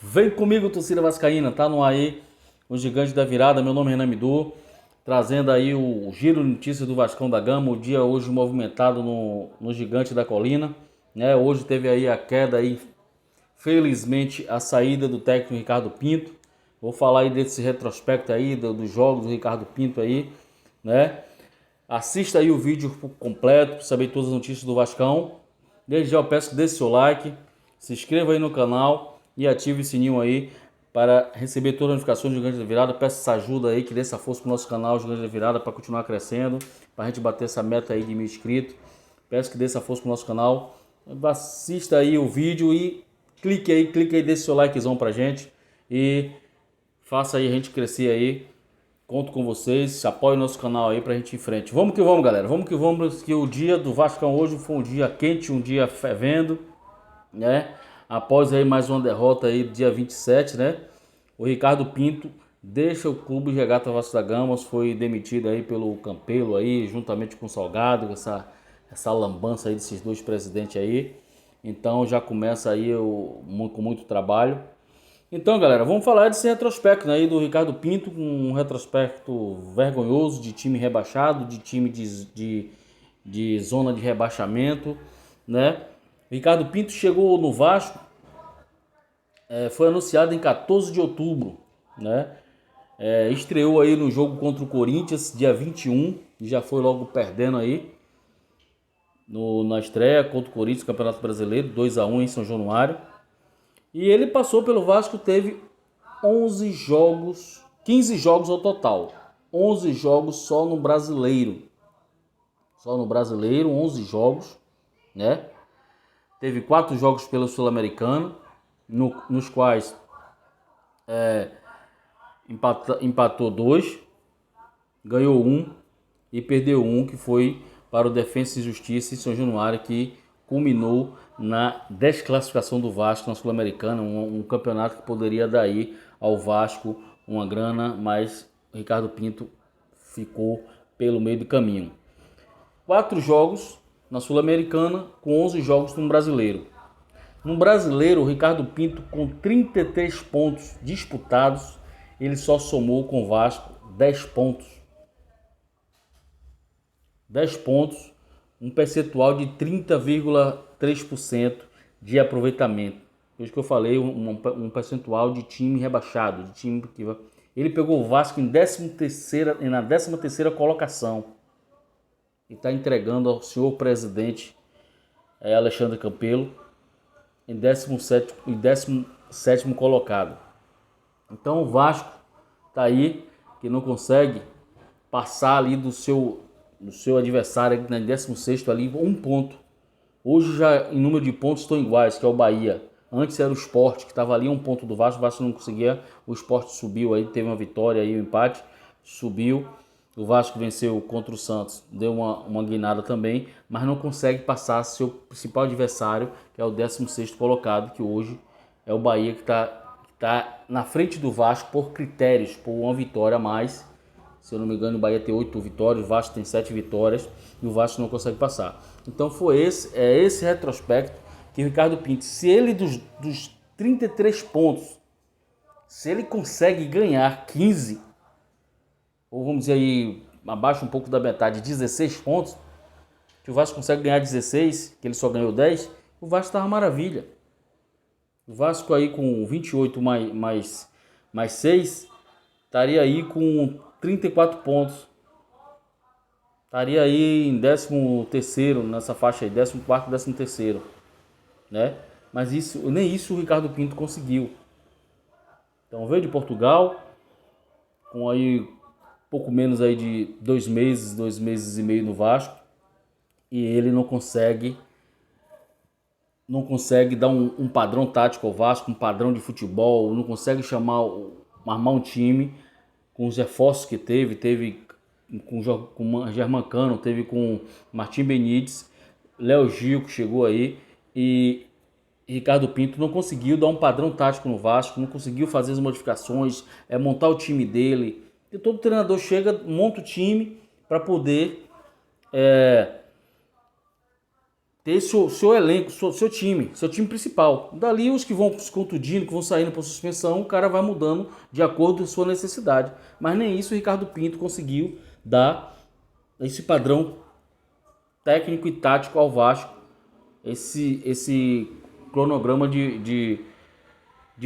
Vem comigo, torcida vascaína, tá no ar aí o Gigante da Virada. Meu nome é Renan Midu, trazendo aí o giro de notícias do Vascão da Gama. O dia hoje movimentado no Gigante da Colina, né? Hoje teve aí a queda aí, felizmente a saída do técnico Ricardo Pinto. Vou falar aí desse retrospecto aí dos jogos do Ricardo Pinto aí, né? Assista aí o vídeo completo para saber todas as notícias do Vascão. Desde já eu peço que deixe seu like, se inscreva aí no canal e ative o sininho aí para receber todas as notificações do Gigante da Virada. Peço essa ajuda aí, que dê essa força pro nosso canal Gigante da Virada para continuar crescendo, para a gente bater essa meta aí de 1.000 inscritos. Peço que dê essa força pro nosso canal. Assista aí o vídeo e clique aí, deixe seu likezão pra gente e faça aí a gente crescer aí. Conto com vocês, apoie o nosso canal aí pra gente ir em frente. Vamos que vamos, galera. Vamos que vamos, que o dia do Vascão hoje foi um dia quente, um dia fervendo, né? Após aí mais uma derrota aí dia 27, né? O Ricardo Pinto deixa o clube Regata Vasco da Gama, foi demitido aí pelo Campelo aí, juntamente com o Salgado, essa lambança aí desses dois presidentes aí. Então já começa aí com muito trabalho. Então, galera, vamos falar desse retrospecto, né, aí do Ricardo Pinto, um retrospecto vergonhoso de time rebaixado, de time de zona de rebaixamento, né? Ricardo Pinto chegou no Vasco, foi anunciado em 14 de outubro, né? Estreou aí no jogo contra o Corinthians, dia 21, e já foi logo perdendo aí na estreia contra o Corinthians, Campeonato Brasileiro, 2-1 em São Januário. E ele passou pelo Vasco, teve 11 jogos, 15 jogos ao total. 11 jogos só no Brasileiro. Só no Brasileiro, 11 jogos, né? Teve 4 jogos pelo Sul-Americano, nos quais empatou 2, ganhou 1 e perdeu 1, que foi para o Defensa e Justiça em São Januário, que culminou na desclassificação do Vasco na Sul-Americana, um campeonato que poderia dar aí ao Vasco uma grana, mas Ricardo Pinto ficou pelo meio do caminho. 4 jogos na Sul-Americana com 11 jogos no Brasileiro. No Brasileiro, o Ricardo Pinto, com 33 pontos disputados, ele só somou com o Vasco 10 pontos. 10 pontos, um percentual de 30,3% de aproveitamento. Por isso que eu falei, um percentual de time rebaixado, de time que ele pegou o Vasco na 13ª colocação e está entregando ao senhor presidente Alexandre Campelo em 17º colocado. Então o Vasco está aí, que não consegue passar ali do seu adversário na 16º ali, 1 ponto. Hoje já em número de pontos estão iguais, que é o Bahia. Antes era o Sport, que estava ali 1 ponto do Vasco, o Vasco não conseguia, o Sport subiu aí, teve uma vitória aí, um empate, subiu. O Vasco venceu contra o Santos, deu uma guinada também, mas não consegue passar seu principal adversário, que é o 16º colocado, que hoje é o Bahia, que tá na frente do Vasco por critérios, por uma vitória a mais. Se eu não me engano, o Bahia tem 8 vitórias, o Vasco tem 7 vitórias e o Vasco não consegue passar. Então foi esse retrospecto que o Ricardo Pinto, se ele dos 33 pontos, se ele consegue ganhar 15, ou vamos dizer aí, abaixo um pouco da metade, 16 pontos, que o Vasco consegue ganhar 16, que ele só ganhou 10, o Vasco tá uma maravilha. O Vasco aí com 28 mais 6, estaria aí com 34 pontos. Estaria aí em 13º, nessa faixa aí, 14º, 13º, né? Mas nem isso o Ricardo Pinto conseguiu. Então veio de Portugal, com aí pouco menos aí de 2 meses e meio no Vasco, e ele não consegue dar um padrão tático ao Vasco, um padrão de futebol, não consegue armar um time com os reforços que teve com Germancano, teve com Martim Benítez, Léo Gil que chegou aí, e Ricardo Pinto não conseguiu dar um padrão tático no Vasco, não conseguiu fazer as modificações, montar o time dele. E todo treinador chega, monta o time para poder ter seu elenco, seu time principal. Dali os que vão se contundindo, que vão saindo por suspensão, o cara vai mudando de acordo com a sua necessidade. Mas nem isso o Ricardo Pinto conseguiu dar esse padrão técnico e tático ao Vasco, esse cronograma de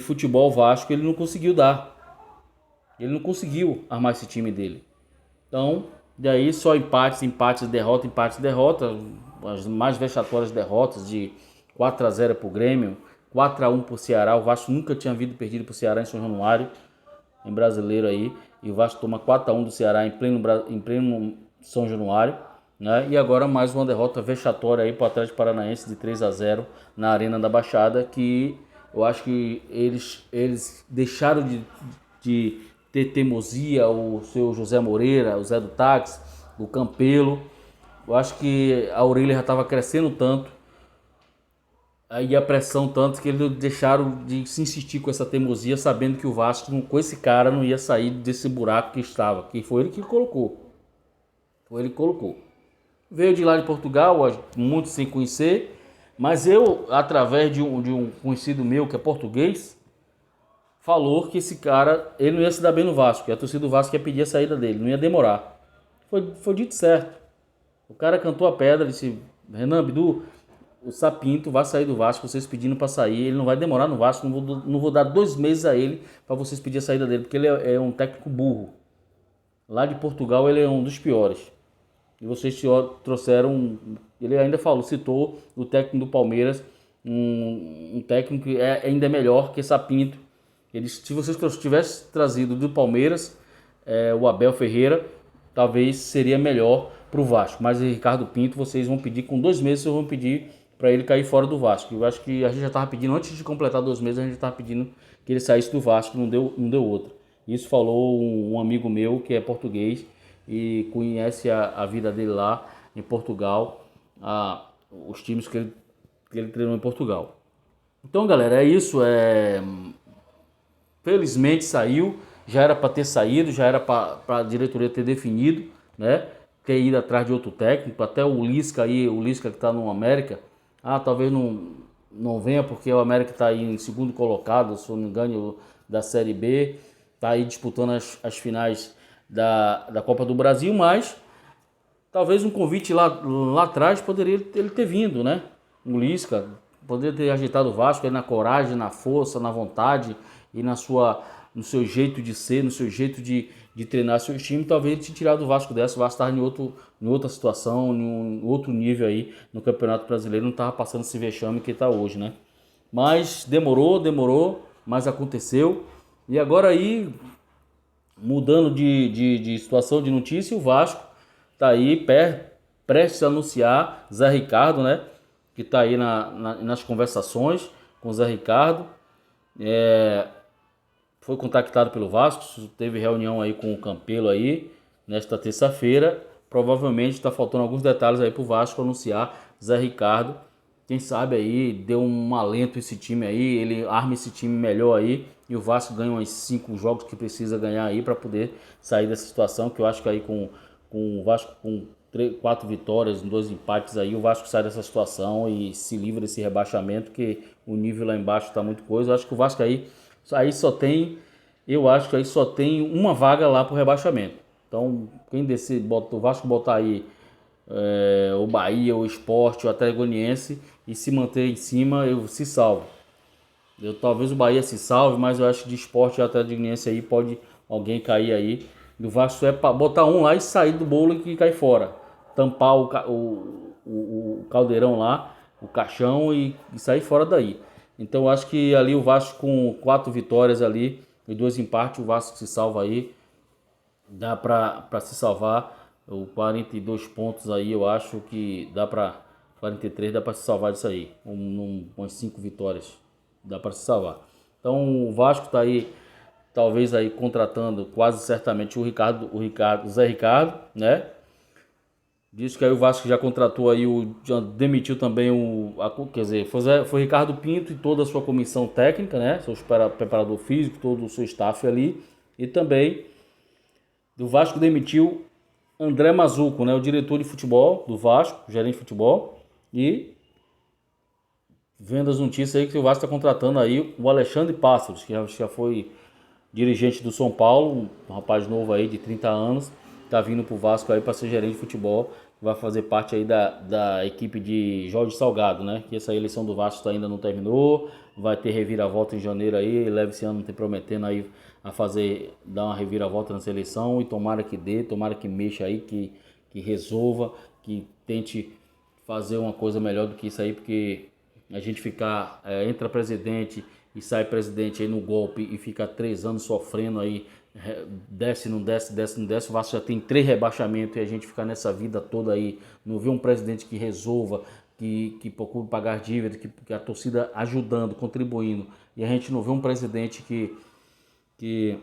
futebol Vasco, ele não conseguiu dar. Ele não conseguiu armar esse time dele. Então, daí só empates, derrota. As mais vexatórias derrotas de 4-0 para o Grêmio, 4-1 para o Ceará. O Vasco nunca tinha havido perdido para o Ceará em São Januário, em Brasileiro aí. E o Vasco toma 4-1 do Ceará em pleno São Januário. Né? E agora mais uma derrota vexatória aí para o Atlético Paranaense de 3-0 na Arena da Baixada, que eu acho que eles deixaram de ter teimosia, o seu José Moreira, o Zé do Táxi, o Campelo. Eu acho que a orelha já estava crescendo tanto, aí a pressão tanto, que eles deixaram de se insistir com essa teimosia, sabendo que o Vasco com esse cara não ia sair desse buraco que estava, que foi ele que colocou. Veio de lá de Portugal, muito sem conhecer, mas eu, através de um conhecido meu que é português, falou que esse cara, ele não ia se dar bem no Vasco, que a torcida do Vasco ia pedir a saída dele, não ia demorar. Foi dito certo. O cara cantou a pedra, disse: Renan, Bidu, o Sapinto vai sair do Vasco, vocês pedindo para sair, ele não vai demorar no Vasco, não vou dar 2 meses a ele para vocês pedirem a saída dele, porque ele é um técnico burro. Lá de Portugal ele é um dos piores. E vocês trouxeram, ele ainda citou o técnico do Palmeiras, um técnico que é ainda melhor que Sapinto. Se vocês tivessem trazido do Palmeiras, o Abel Ferreira, talvez seria melhor para o Vasco. Mas o Ricardo Pinto, vocês vão pedir, com 2 meses, vocês vão pedir para ele cair fora do Vasco. Eu acho que a gente já estava pedindo, antes de completar 2 meses, a gente estava pedindo que ele saísse do Vasco, não deu outra. Isso falou um amigo meu que é português e conhece a vida dele lá em Portugal, os times que ele treinou em Portugal. Então, galera, é isso. Felizmente saiu, já era para ter saído, já era para a diretoria ter definido, né? Ter ido atrás de outro técnico, até o Lisca que está no América, talvez não venha porque o América está aí em segundo colocado, se eu não me engano, da Série B, está aí disputando as finais da Copa do Brasil, mas talvez um convite lá atrás poderia ele ter vindo, né? O Lisca poderia ter ajeitado o Vasco aí na coragem, na força, na vontade e no seu jeito de ser, no seu jeito de treinar seu time. Talvez ele tinha tirado o Vasco dessa, o Vasco estava em outra situação, em outro nível aí no Campeonato Brasileiro, não estava passando esse vexame que está hoje, né? Mas demorou, mas aconteceu. E agora aí, mudando de situação de notícia, o Vasco está aí prestes a anunciar Zé Ricardo, né? Que está aí nas conversações com o Zé Ricardo. Foi contactado pelo Vasco, teve reunião aí com o Campelo aí nesta terça-feira. Provavelmente está faltando alguns detalhes aí para o Vasco anunciar Zé Ricardo. Quem sabe aí deu um alento esse time aí, ele arma esse time melhor aí e o Vasco ganha uns 5 jogos que precisa ganhar aí para poder sair dessa situação, que eu acho que aí com o Vasco com 4 vitórias, 2 empates aí, o Vasco sai dessa situação e se livra desse rebaixamento, que o nível lá embaixo está muito coisa. Eu acho que o Vasco aí só tem uma vaga lá para o rebaixamento. Então, quem descer, o Vasco botar aí o Bahia, o Sport, o Atlético Goianiense e se manter em cima, se salva. Talvez o Bahia se salve, mas eu acho que de Sport e Atlético Goianiense aí pode alguém cair aí. Do Vasco é para botar um lá e sair do bolo e cair fora. Tampar o caldeirão lá, o caixão e sair fora daí. Então eu acho que ali o Vasco com 4 vitórias ali e 2 empates, o Vasco se salva aí. Dá para se salvar. O 42 pontos aí, eu acho que dá para 43, dá para se salvar disso aí. Umas 5 vitórias dá para se salvar. Então o Vasco está aí, talvez aí contratando quase certamente o Zé Ricardo, né? Diz que aí o Vasco já contratou aí, já demitiu também quer dizer, foi Ricardo Pinto e toda a sua comissão técnica, né? Seu preparador físico, todo o seu staff ali. E também do Vasco demitiu André Mazuco, né? O diretor de futebol do Vasco, gerente de futebol. E vendo as notícias aí que o Vasco está contratando aí o Alexandre Pássaros, que já foi dirigente do São Paulo, um rapaz novo aí de 30 anos, tá vindo pro Vasco aí para ser gerente de futebol, vai fazer parte aí da equipe de Jorge Salgado, né? Que essa eleição do Vasco ainda não terminou, vai ter reviravolta em janeiro aí, leva esse ano prometendo aí a dar uma reviravolta nessa eleição e tomara que dê, tomara que mexa aí, que resolva, que tente fazer uma coisa melhor do que isso aí, porque a gente ficar, entra presidente e sai presidente aí no golpe e fica 3 anos sofrendo aí, desce, não desce, desce, não desce, o Vasco já tem 3 rebaixamentos e a gente ficar nessa vida toda aí, não vê um presidente que resolva, que procure pagar dívidas, que a torcida ajudando, contribuindo, e a gente não vê um presidente que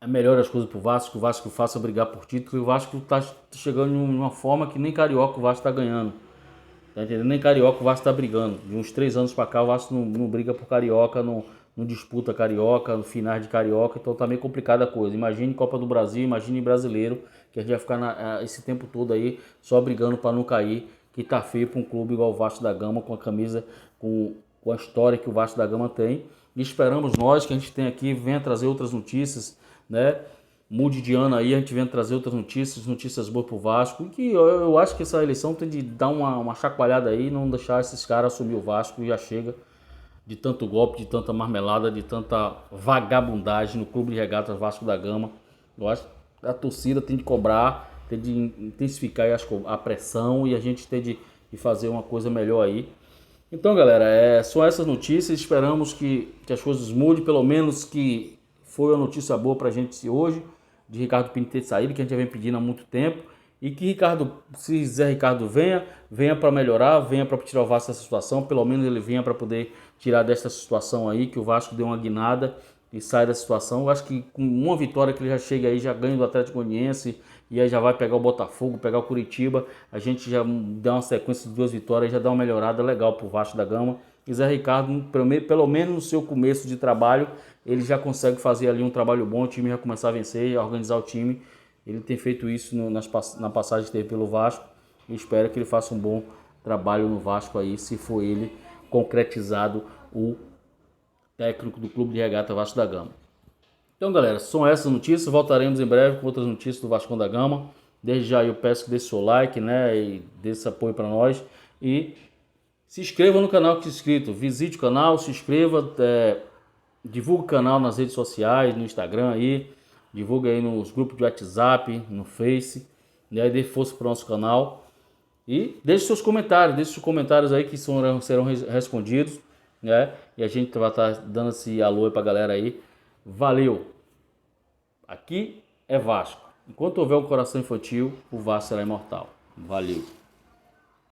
melhore as coisas pro Vasco, que o Vasco faça brigar por título, e o Vasco tá chegando em uma forma que nem Carioca o Vasco tá ganhando. Tá entendendo? Nem Carioca o Vasco tá brigando. De uns 3 anos pra cá o Vasco não briga por Carioca, não disputa Carioca, no final de Carioca, então tá meio complicada a coisa. Imagine Copa do Brasil, imagine Brasileiro, que a gente vai ficar esse tempo todo aí só brigando para não cair, que tá feio pra um clube igual o Vasco da Gama, com a camisa, com a história que o Vasco da Gama tem. E esperamos nós que a gente tem aqui, venha trazer outras notícias, né? Mude de ano aí, a gente vem trazer outras notícias boas pro Vasco, e que eu acho que essa eleição tem de dar uma chacoalhada aí, não deixar esses caras assumir o Vasco, e já chega de tanto golpe, de tanta marmelada, de tanta vagabundagem no Clube de Regatas Vasco da Gama. Eu acho que a torcida tem de cobrar, tem de intensificar aí a pressão, e a gente tem de fazer uma coisa melhor aí. Então, galera, são essas notícias, esperamos que as coisas mudem, pelo menos que foi uma notícia boa pra gente hoje, de Ricardo Pinto ter saído, que a gente já vem pedindo há muito tempo, e que se Zé Ricardo venha para melhorar, venha para tirar o Vasco dessa situação, pelo menos ele venha para poder tirar dessa situação aí, que o Vasco deu uma guinada e sai da situação. Eu acho que com uma vitória que ele já chega aí, já ganha do Atlético Goianiense, e aí já vai pegar o Botafogo, pegar o Curitiba, a gente já dá uma sequência de 2 vitórias, já dá uma melhorada legal pro Vasco da Gama. E Zé Ricardo, pelo menos no seu começo de trabalho, ele já consegue fazer ali um trabalho bom, o time já começar a vencer, a organizar o time. Ele tem feito isso na passagem que teve pelo Vasco, e espero que ele faça um bom trabalho no Vasco aí, se for ele concretizado o técnico do Clube de Regata Vasco da Gama. Então, galera, são essas notícias, voltaremos em breve com outras notícias do Vasco da Gama. Desde já eu peço que deixe seu like, né, e dê esse apoio para nós, e se inscreva no canal que é inscrito, visite o canal, se inscreva, divulgue o canal nas redes sociais, no Instagram aí, divulgue aí nos grupos de WhatsApp, no Face, né, dê força para o nosso canal e deixe seus comentários aí que serão respondidos, né, e a gente vai estar dando esse alô para a galera aí. Valeu! Aqui é Vasco. Enquanto houver um coração infantil, o Vasco será imortal. Valeu!